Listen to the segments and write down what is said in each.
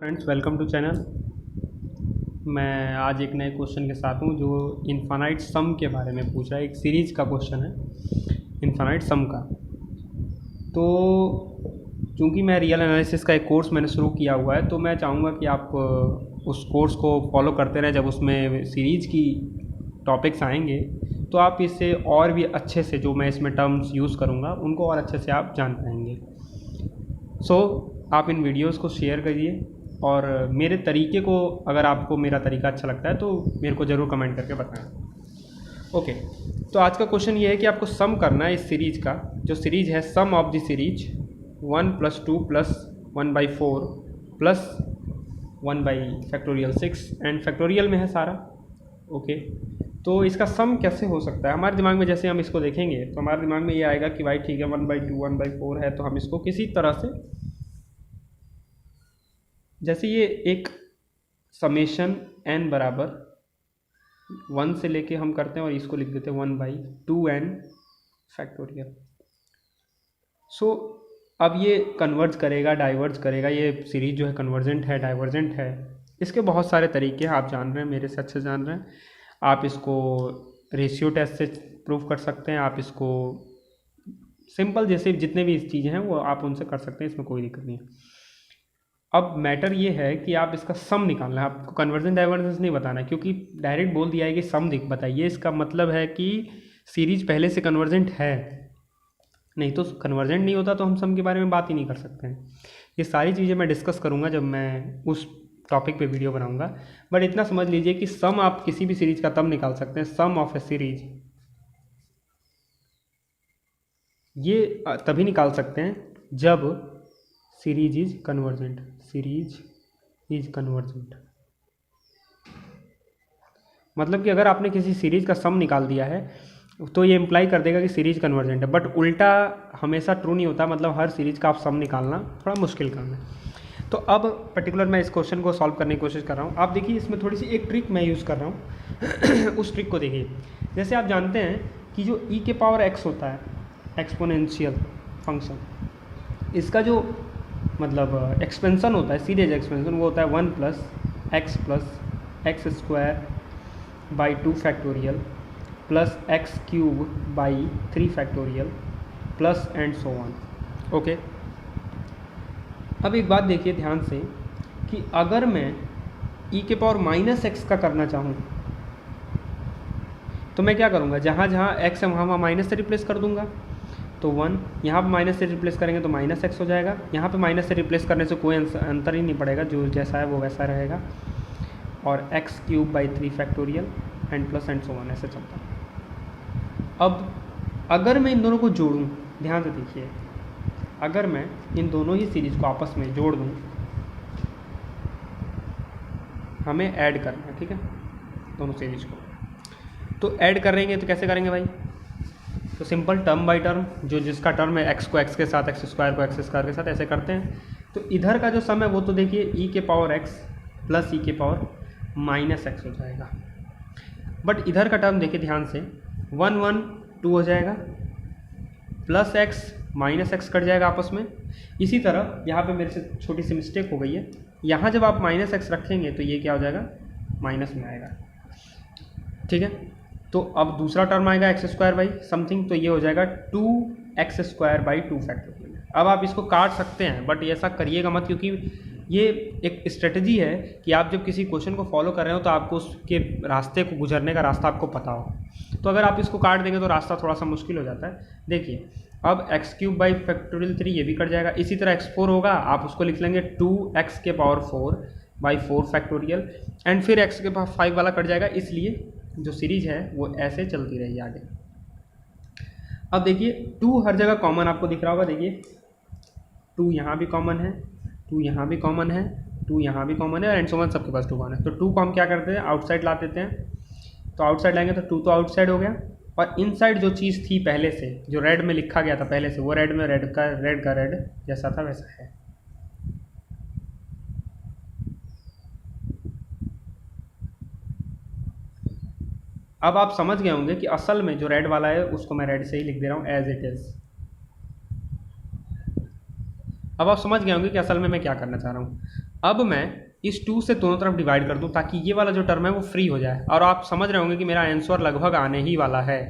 Friends, welcome to channel. मैं आज एक नए क्वेश्चन के साथ हूँ जो इन्फानाइट सम के बारे में पूछ रहा है। एक सीरीज का क्वेश्चन है इन्फानाइट सम का। तो चूँकि मैं रियल एनालिसिस का एक कोर्स मैंने शुरू किया हुआ है, तो मैं चाहूँगा कि आप उस कोर्स को फॉलो करते रहें। जब उसमें सीरीज की टॉपिक्स आएंगे तो आप इससे और भी अच्छे से, जो मैं इसमें टर्म्स यूज़ करूँगा उनको और अच्छे से आप जान पाएंगे। आप इन वीडियोस को शेयर करिए और मेरे तरीके को, अगर आपको मेरा तरीका अच्छा लगता है तो मेरे को ज़रूर कमेंट करके बताएं। ओके, तो आज का क्वेश्चन ये है कि आपको सम करना है इस सीरीज का। जो सीरीज है sum of the series 1 + 2 + 1/4 + 1/6 and factorial में है सारा। ओके, तो इसका सम कैसे हो सकता है हमारे दिमाग में? जैसे हम इसको देखेंगे तो हमारे दिमाग में ये आएगा कि भाई ठीक है 1/2 1/4 है, तो हम इसको किसी तरह से, जैसे ये एक समेशन n बराबर 1 से लेके हम करते हैं और इसको लिख देते हैं 1/2n फैक्टोरियल। अब ये कन्वर्ज करेगा, डाइवर्ज करेगा। ये सीरीज जो है कन्वर्जेंट है, डाइवर्जेंट है। इसके बहुत सारे तरीके हैं, आप जान रहे हैं, मेरे से अच्छे जान रहे हैं। आप इसको रेशियो टेस्ट से प्रूव कर सकते हैं, आप इसको सिंपल जैसे जितने भी चीज़ें हैं वो आप उनसे कर सकते हैं, इसमें कोई दिक्कत नहीं है। अब मैटर ये है कि आप इसका सम निकालना है, आपको कन्वर्जन डाइवर्जेंस नहीं बताना है, क्योंकि डायरेक्ट बोल दिया है कि सम बताइए। इसका मतलब है कि सीरीज पहले से कन्वर्जेंट है, नहीं तो कन्वर्जेंट नहीं होता तो हम सम के बारे में बात ही नहीं कर सकते हैं। ये सारी चीज़ें मैं डिस्कस करूँगा जब मैं उस टॉपिक पे वीडियो बनाऊँगा। बट इतना समझ लीजिए कि सम आप किसी भी सीरीज का तब निकाल सकते हैं, सम ऑफ ए सीरीज ये तभी निकाल सकते हैं जब series is convergent. Series is convergent मतलब कि अगर आपने किसी सीरीज का सम निकाल दिया है तो ये इम्प्लाई कर देगा कि सीरीज कन्वर्जेंट है। बट उल्टा हमेशा ट्रू नहीं होता, मतलब हर सीरीज का आप सम निकालना थोड़ा मुश्किल काम है। तो अब पर्टिकुलर मैं इस क्वेश्चन को सॉल्व करने की कोशिश कर रहा हूँ। आप देखिए इसमें थोड़ी सी एक ट्रिक मैं यूज़ कर रहा हूँ उस ट्रिक को देखिए। जैसे आप जानते हैं कि जो e⁻x होता है, एक्सपोनेंशियल फंक्शन, इसका जो मतलब एक्सपेंसन होता है, सीरीज एक्सपेंसन, वो होता है 1 + x + x² / 2 factorial + x³ / 3 factorial plus and so on. Okay, अब एक बात देखिए ध्यान से कि अगर मैं e⁻−x का करना चाहूँ तो मैं क्या करूँगा, जहाँ जहाँ x है वहाँ माइनस से रिप्लेस कर दूँगा। तो 1 यहाँ पर माइनस से रिप्लेस करेंगे तो -x हो जाएगा। यहाँ पे माइनस से रिप्लेस करने से कोई अंतर ही नहीं पड़ेगा, जो जैसा है वो वैसा रहेगा। और x³ / 3 factorial and plus and so on, ऐसे चलता है। अब अगर मैं इन दोनों को जोड़ूँ, ध्यान से देखिए, अगर मैं इन दोनों ही सीरीज को आपस में जोड़ दूँ, हमें ऐड करना है, ठीक है, दोनों सीरीज को। तो ऐड करेंगे तो कैसे करेंगे भाई? तो सिंपल टर्म बाय टर्म, जो जिसका टर्म है x को x के साथ, x² को x² के साथ, ऐसे करते हैं। तो इधर का जो सम है वो तो देखिए e⁻x + e⁻−x हो जाएगा। बट इधर का टर्म देखिए ध्यान से, 1 1 2 हो जाएगा, प्लस x -x कट जाएगा आपस में। इसी तरह यहाँ पे मेरे से छोटी सी मिस्टेक हो गई है, यहाँ जब आप -x रखेंगे तो ये क्या हो जाएगा, माइनस में आएगा, ठीक है। तो अब दूसरा टर्म आएगा x² / समथिंग, तो ये हो जाएगा 2x² / 2 फैक्टोरियल। अब आप इसको काट सकते हैं, बट ऐसा करिएगा मत, क्योंकि ये एक स्ट्रेटजी है कि आप जब किसी क्वेश्चन को फॉलो कर रहे हो तो आपको उसके रास्ते को, गुजरने का रास्ता आपको पता हो। तो अगर आप इसको काट देंगे तो रास्ता थोड़ा सा मुश्किल हो जाता है। देखिए अब x³ / फैक्टोरियल 3 ये भी कट जाएगा। इसी तरह x4 होगा, आप उसको लिख लेंगे 2x⁴ / 4 फैक्टोरियल, एंड फिर x⁵ वाला कट जाएगा। इसलिए जो सीरीज है वो ऐसे चलती रहेगी आगे। अब देखिए 2 हर जगह कॉमन आपको दिख रहा होगा, देखिए 2 यहाँ भी कॉमन है, 2 यहाँ भी कॉमन है, 2 यहाँ भी कॉमन है, एंड सो ऑन, सबके पास 2 कॉमन है। तो 2 को हम क्या करते हैं, आउटसाइड ला देते हैं। तो आउटसाइड लाएंगे तो 2 तो आउटसाइड हो गया, और इनसाइड जो चीज़ थी पहले से, जो रेड में लिखा गया था पहले से, वो रेड में रेड का रेड जैसा था वैसा है। अब आप समझ गए होंगे कि असल में जो रेड वाला है उसको मैं रेड से ही लिख दे रहा हूँ एज इट इज़। अब आप समझ गए होंगे कि असल में मैं क्या करना चाह रहा हूँ। अब मैं इस 2 से दोनों तरफ डिवाइड कर दूं ताकि ये वाला जो टर्म है वो फ्री हो जाए, और आप समझ रहे होंगे कि मेरा आंसर लगभग आने ही वाला है।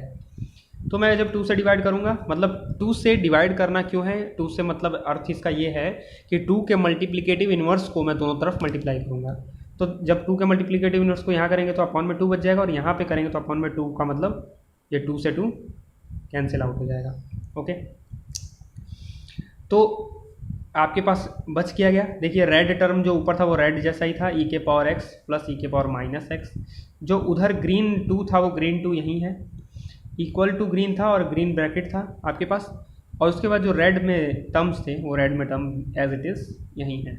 तो मैं जब 2 से डिवाइड करूंगा, मतलब 2 से डिवाइड करना क्यों है, 2 से मतलब अर्थ इसका ये है कि 2 के मल्टीप्लिकेटिव इन्वर्स को मैं दोनों तरफ मल्टीप्लाई करूंगा। तो जब 2 के मल्टीप्लिकेटिव इन्वर्स को यहाँ करेंगे तो अपॉन में 2 बच जाएगा, और यहाँ पे करेंगे तो अपॉन में 2 का मतलब ये 2 से 2 कैंसिल आउट हो जाएगा। ओके, तो आपके पास बच किया गया। देखिए रेड टर्म जो ऊपर था वो रेड जैसा ही था, e के पावर x प्लस e के पावर माइनस एक्स। जो उधर ग्रीन 2 था वो ग्रीन 2 यहीं है, इक्वल टू ग्रीन था और ग्रीन ब्रैकेट था आपके पास, और उसके बाद जो रेड में टर्म्स थे वो रेड में टर्म एज इट इज़ यहीं है।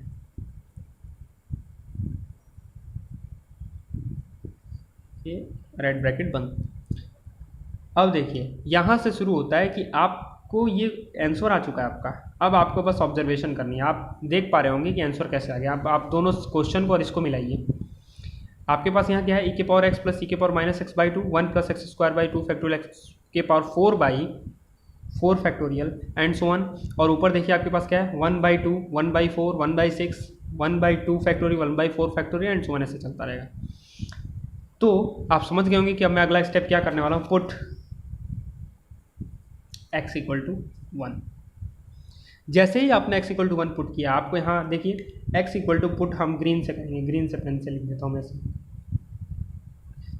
ये रेड ब्रैकेट बंद। अब देखिए यहाँ से शुरू होता है कि आपको ये आंसर आ चुका है आपका, अब आपको बस ऑब्जर्वेशन करनी है। आप देख पा रहे होंगे कि आंसर कैसे आ गया। आप दोनों क्वेश्चन को और इसको मिलाइए। आपके पास यहाँ क्या है, e के पावर x प्लस e के power minus x by 2, 1 plus x square by 2 factorial x के power 4 by 4 factorial and so on. और ऊपर देखिए आपके पास क्या है, 1 by 2, 1 by 4, 1 by 6, 1 by 2 factorial, 1 by 4 factorial and so on, ऐसे चलता रहेगा। तो आप समझ गए होंगे कि अब मैं अगला स्टेप क्या करने वाला हूँ, पुट x इक्वल टू 1। जैसे ही आपने x इक्वल टू 1 पुट किया, आपको यहाँ देखिए x इक्वल टू पुट हम ग्रीन से करेंगे, ग्रीन से पेन से लिख देता हूँ मैं ऐसे,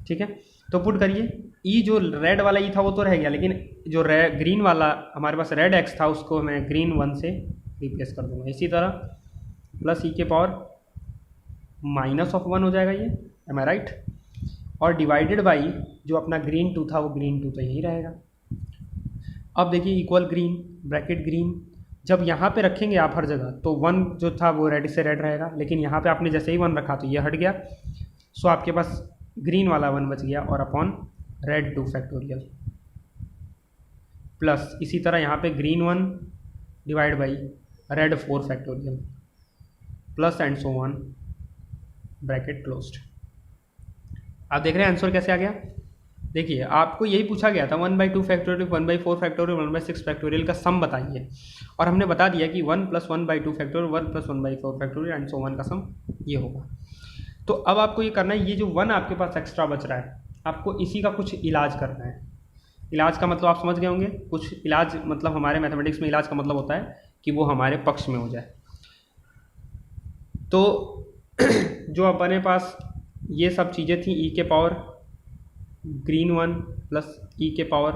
ठीक है। तो पुट करिए, ई जो रेड वाला ई था वो तो रह गया, लेकिन जो ग्रीन वाला हमारे पास रेड एक्स था उसको मैं ग्रीन 1 से रिप्लेस कर दूंगा। इसी तरह प्लस ई के पावर माइनस ऑफ 1 हो जाएगा ये, एम आई राइट, और डिवाइडेड बाई जो अपना ग्रीन 2 था वो ग्रीन 2 तो यही रहेगा। अब देखिए इक्वल ग्रीन ब्रैकेट ग्रीन, जब यहाँ पे रखेंगे आप हर जगह तो 1 जो था वो रेड से रेड रहेगा, लेकिन यहाँ पे आपने जैसे ही 1 रखा तो ये हट गया, सो आपके पास ग्रीन वाला 1 बच गया, और अपॉन रेड 2 फैक्टोरियल प्लस इसी तरह यहाँ पे green 1 divide by red 4 factorial plus and so one, bracket closed. आप देख रहे हैं आंसर कैसे आ गया। देखिए आपको यही पूछा गया था 1 by 2 factorial, 1 by 4 factorial, 1 by 6 factorial का सम बताइए, और हमने बता दिया कि 1 plus 1 by 2 factorial, 1 plus 1 by 4 factorial and so one का सम ये होगा। तो अब आपको ये करना है, ये जो 1 आपके पास एक्स्ट्रा बच रहा है आपको इसी का कुछ इलाज करना है। इलाज का मतलब आप समझ गए होंगे, कुछ इलाज मतलब हमारे मैथमेटिक्स में इलाज का मतलब होता है कि वो हमारे पक्ष में हो जाए। तो जो अपने पास ये सब चीज़ें थी, ई के पावर ग्रीन 1 प्लस ई के power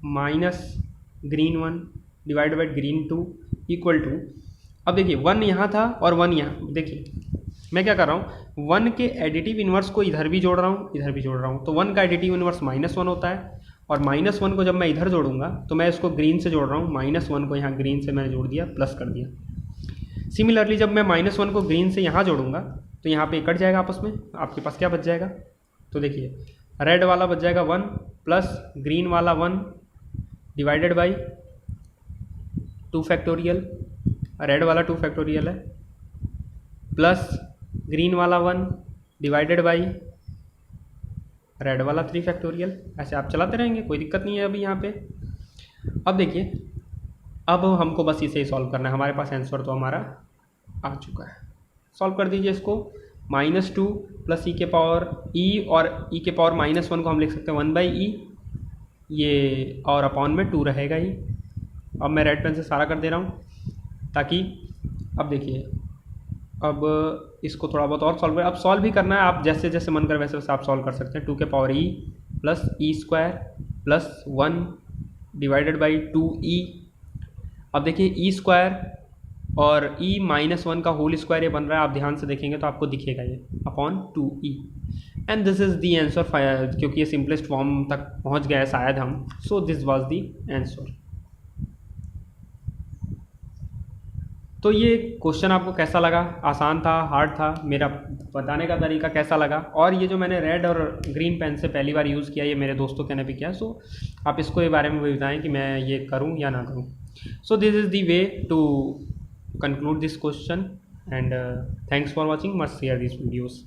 minus green 1 divide by green 2 equal to, अब देखिए 1 यहाँ था और 1 यहाँ, देखिए मैं क्या कर रहा हूँ, 1 के एडिटिव इन्वर्स को इधर भी जोड़ रहा हूँ, इधर भी जोड़ रहा हूँ। तो 1 का एडिटिव इन्वर्स -1 होता है, और -1 को जब मैं इधर जोड़ूंगा तो मैं इसको ग्रीन से जोड़ रहा हूँ, -1 को यहाँ ग्रीन से मैंने जोड़ दिया, प्लस कर दिया। सिमिलरली जब मैं -1 को ग्रीन से यहाँ जोड़ूंगा तो यहाँ पे कट जाएगा आपस में, आपके पास क्या बच जाएगा, तो देखिए रेड वाला बच जाएगा 1 प्लस ग्रीन वाला 1 डिवाइडेड बाई 2 फैक्टोरियल, रेड वाला 2 फैक्टोरियल है, प्लस ग्रीन वाला 1 डिवाइडेड बाई रेड वाला 3 फैक्टोरियल। ऐसे आप चलाते रहेंगे, कोई दिक्कत नहीं है अभी यहाँ पे। अब देखिए अब हमको बस इसे ही सॉल्व करना है, हमारे पास आंसर तो हमारा आ चुका है। सॉल्व कर दीजिए इसको, -2 प्लस ई के पावर ई, और ई के पावर -1 को हम लिख सकते हैं 1 बाई ई, ये और अपॉन में 2 रहेगा ही। अब मैं रेड पेन से सारा कर दे रहा हूँ ताकि, अब देखिए अब इसको थोड़ा बहुत और सॉल्व कर, अब सॉल्व भी करना है, आप जैसे जैसे मन कर वैसे वैसे आप सॉल्व कर सकते हैं। 2 के power E plus E square plus 1 divided by 2e। अब देखिए ई स्क्वायर और ई -1 का होल स्क्वायर ये बन रहा है, आप ध्यान से देखेंगे तो आपको दिखेगा ये upon 2e, and this is the answer, क्योंकि ये सिंपलेस्ट फॉर्म तक पहुंच गए शायद हम, so this was the answer. तो ये क्वेश्चन आपको कैसा लगा, आसान था, हार्ड था, मेरा बताने का तरीका कैसा लगा, और ये जो मैंने रेड और ग्रीन पेन से पहली बार यूज़ किया, ये मेरे दोस्तों ने भी किया, सो आप इसको ये बारे में भी बताएं कि मैं ये करूं या ना करूं। So this is the way to conclude this question, and thanks for watching, must share these videos।